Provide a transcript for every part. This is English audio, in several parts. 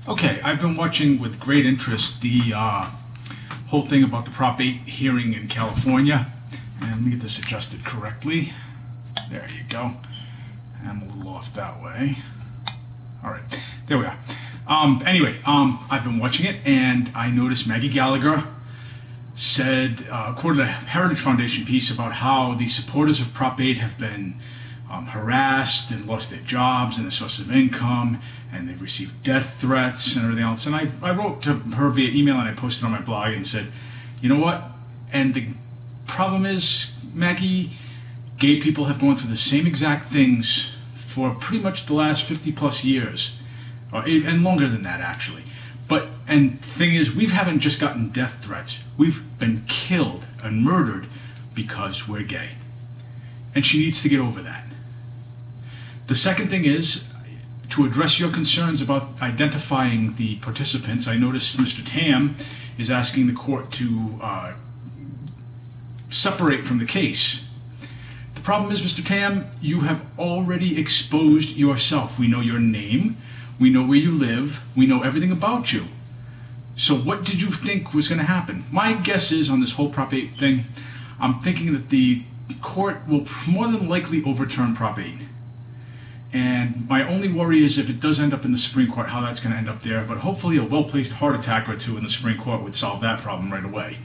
Okay, I've been watching with great interest the whole thing about the Prop 8 hearing in California. And let me get this adjusted correctly. There you go. I'm a little off that way. All right, there we are. Anyway, I've been watching it, and I noticed Maggie Gallagher said, quoted a Heritage Foundation piece about how the supporters of Prop 8 have been harassed and lost their jobs and their source of income, and they've received death threats and everything else. And I wrote to her via email, and I posted on my blog and said, you know what? And the problem is, Maggie, gay people have gone through the same exact things for pretty much the last 50 plus years, and longer than that actually. And the thing is, we haven't just gotten death threats. We've been killed and murdered because we're gay. And she needs to get over that. The second thing is, to address your concerns about identifying the participants, I noticed Mr. Tam is asking the court to separate from the case. The problem is, Mr. Tam, you have already exposed yourself. We know your name. We know where you live. We know everything about you. So what did you think was going to happen? My guess is, on this whole Prop 8 thing, I'm thinking that the court will more than likely overturn Prop 8. And my only worry is if it does end up in the Supreme Court, how that's going to end up there. But hopefully a well-placed heart attack or two in the Supreme Court would solve that problem right away.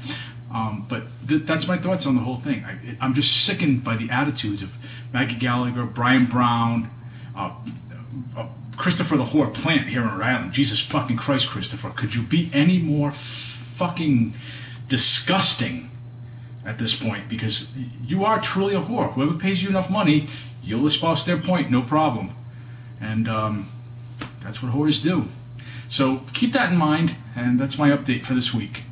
But that's my thoughts on the whole thing. I'm just sickened by the attitudes of Maggie Gallagher, Brian Brown, Christopher the Whore Plant here on Rhode Island. Jesus fucking Christ, Christopher. Could you be any more fucking disgusting at this point? Because you are truly a whore. Whoever pays you enough money, you'll espouse their point, no problem. And that's what whores do. So keep that in mind, and that's my update for this week.